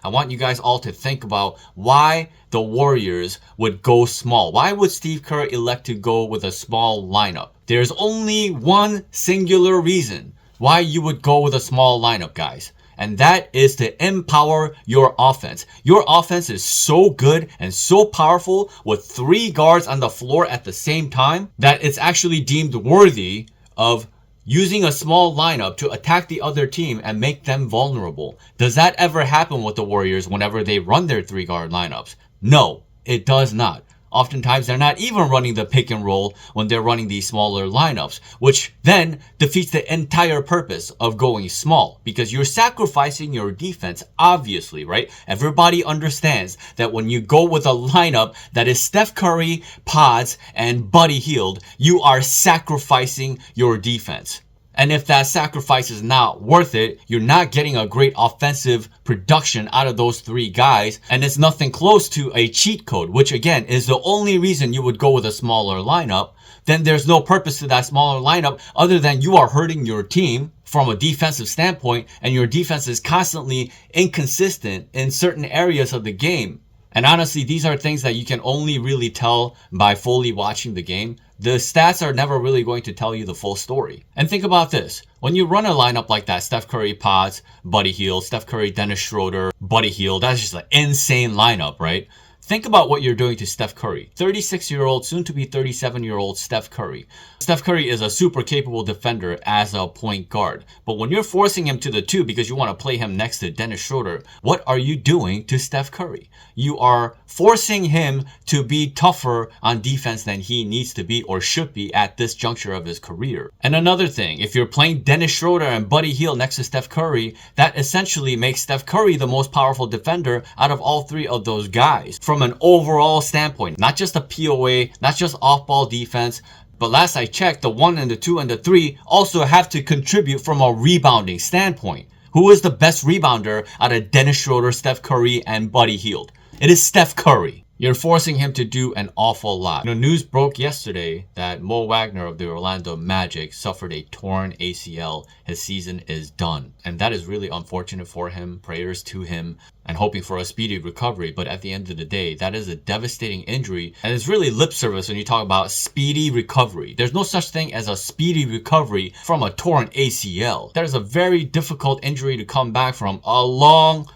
I want you guys all to think about why the Warriors would go small. Why would Steve Kerr elect to go with a small lineup? There's only one singular reason why you would go with a small lineup, guys. And that is to empower your offense. Your offense is so good and so powerful with 3 guards on the floor at the same time that it's actually deemed worthy of using a small lineup to attack the other team and make them vulnerable. Does that ever happen with the Warriors whenever they run their 3-guard lineups? No, it does not. Oftentimes, they're not even running the pick and roll when they're running these smaller lineups, which then defeats the entire purpose of going small because you're sacrificing your defense, obviously, right? Everybody understands that when you go with a lineup that is Steph Curry, Pods, and Buddy Hield, you are sacrificing your defense. And if that sacrifice is not worth it, you're not getting a great offensive production out of those 3 guys. And it's nothing close to a cheat code, which again is the only reason you would go with a smaller lineup. Then there's no purpose to that smaller lineup other than you are hurting your team from a defensive standpoint. And your defense is constantly inconsistent in certain areas of the game. And honestly, these are things that you can only really tell by fully watching the game. The stats are never really going to tell you the full story. And think about this. When you run a lineup like that, Steph Curry, Pods, Buddy Hield, Steph Curry, Dennis Schroeder, Buddy Hield, that's just an insane lineup, right? Think about what you're doing to Steph Curry. 36-year-old, soon to be 37-year-old Steph Curry. Steph Curry is a super capable defender as a point guard. But when you're forcing him to the 2 because you want to play him next to Dennis Schroeder, what are you doing to Steph Curry? You are forcing him to be tougher on defense than he needs to be or should be at this juncture of his career. And another thing, if you're playing Dennis Schroeder and Buddy Hield next to Steph Curry, that essentially makes Steph Curry the most powerful defender out of all 3 of those guys. From an overall standpoint, not just a POA, not just off-ball defense, but last I checked, the 1 and the 2 and the 3 also have to contribute from a rebounding standpoint. Who is the best rebounder out of Dennis Schroeder, Steph Curry, and Buddy Hield? It is Steph Curry. You're forcing him to do an awful lot. News broke yesterday that Mo Wagner of the Orlando Magic suffered a torn ACL. His season is done. And that is really unfortunate for him. Prayers to him and hoping for a speedy recovery. But at the end of the day, that is a devastating injury. And it's really lip service when you talk about speedy recovery. There's no such thing as a speedy recovery from a torn ACL. That is a very difficult injury to come back from. A long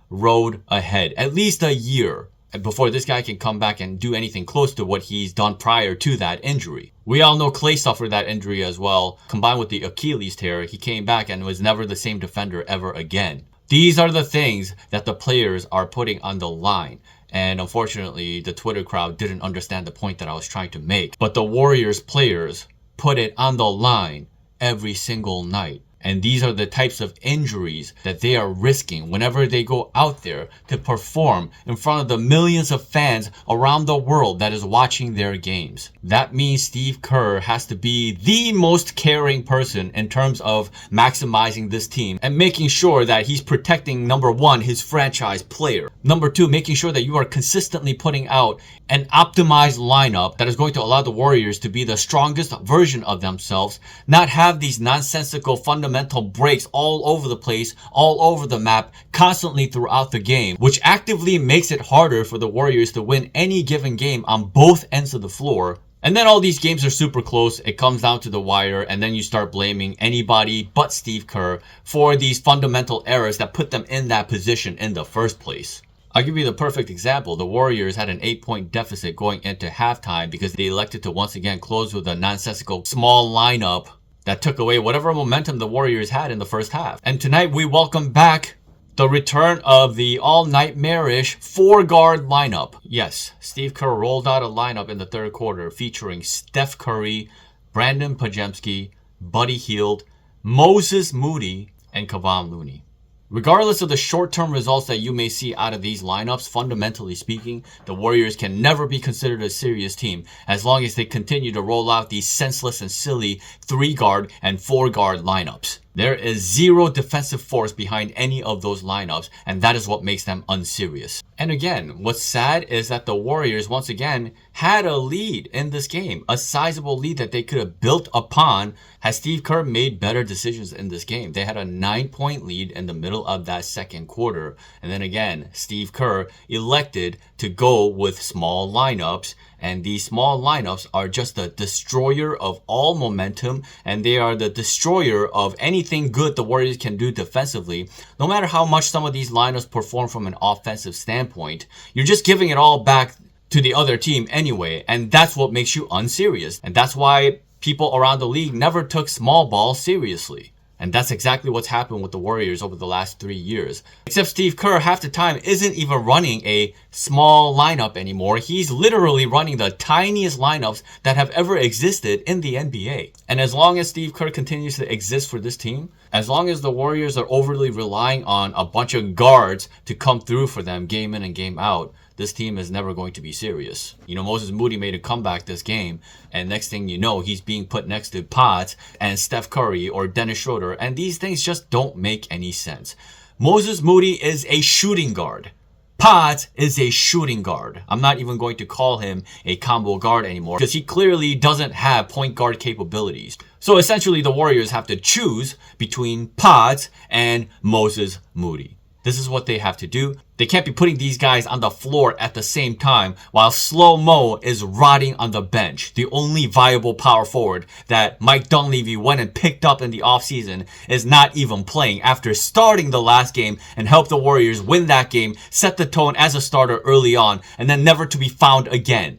road ahead. At least a year before this guy can come back and do anything close to what he's done prior to that injury. We all know Klay suffered that injury as well. Combined with the Achilles tear, he came back and was never the same defender ever again. These are the things that the players are putting on the line. And unfortunately, the Twitter crowd didn't understand the point that I was trying to make. But the Warriors players put it on the line every single night. And these are the types of injuries that they are risking whenever they go out there to perform in front of the millions of fans around the world that is watching their games. That means Steve Kerr has to be the most caring person in terms of maximizing this team and making sure that he's protecting, number 1, his franchise player. Number 2, making sure that you are consistently putting out an optimized lineup that is going to allow the Warriors to be the strongest version of themselves, not have these nonsensical fundamental breaks all over the place, all over the map, constantly throughout the game, which actively makes it harder for the Warriors to win any given game on both ends of the floor. And then all these games are super close, it comes down to the wire, and then you start blaming anybody but Steve Kerr for these fundamental errors that put them in that position in the first place. I'll give you the perfect example. The Warriors had an 8-point deficit going into halftime because they elected to once again close with a nonsensical small lineup that took away whatever momentum the Warriors had in the first half. And tonight we welcome back the return of the all-nightmarish 4-guard lineup. Yes, Steve Kerr rolled out a lineup in the third quarter featuring Steph Curry, Brandon Podziemski, Buddy Hield, Moses Moody, and Kevon Looney. Regardless of the short-term results that you may see out of these lineups, fundamentally speaking, the Warriors can never be considered a serious team as long as they continue to roll out these senseless and silly 3-guard and 4-guard lineups. There is zero defensive force behind any of those lineups, and that is what makes them unserious. And again, what's sad is that the Warriors, once again, had a lead in this game, a sizable lead that they could have built upon had Steve Kerr made better decisions in this game. They had a 9-point lead in the middle of that second quarter, and then again, Steve Kerr elected to go with small lineups, and these small lineups are just the destroyer of all momentum, and they are the destroyer of anything good the Warriors can do defensively. No matter how much some of these lineups perform from an offensive standpoint, you're just giving it all back to the other team anyway, and that's what makes you unserious. And that's why people around the league never took small ball seriously. And that's exactly what's happened with the Warriors over the last 3 years. Except Steve Kerr, half the time, isn't even running a small lineup anymore. He's literally running the tiniest lineups that have ever existed in the NBA. And as long as Steve Kerr continues to exist for this team, as long as the Warriors are overly relying on a bunch of guards to come through for them game in and game out, this team is never going to be serious. You know, Moses Moody made a comeback this game, and next thing you know, he's being put next to Potts and Steph Curry or Dennis Schroeder, and these things just don't make any sense. Moses Moody is a shooting guard. Potts is a shooting guard. I'm not even going to call him a combo guard anymore because he clearly doesn't have point guard capabilities. So essentially, the Warriors have to choose between Potts and Moses Moody. This is what they have to do. They can't be putting these guys on the floor at the same time while Slo-Mo is rotting on the bench. The only viable power forward that Mike Dunleavy went and picked up in the offseason is not even playing after starting the last game and helped the Warriors win that game, set the tone as a starter early on, and then never to be found again.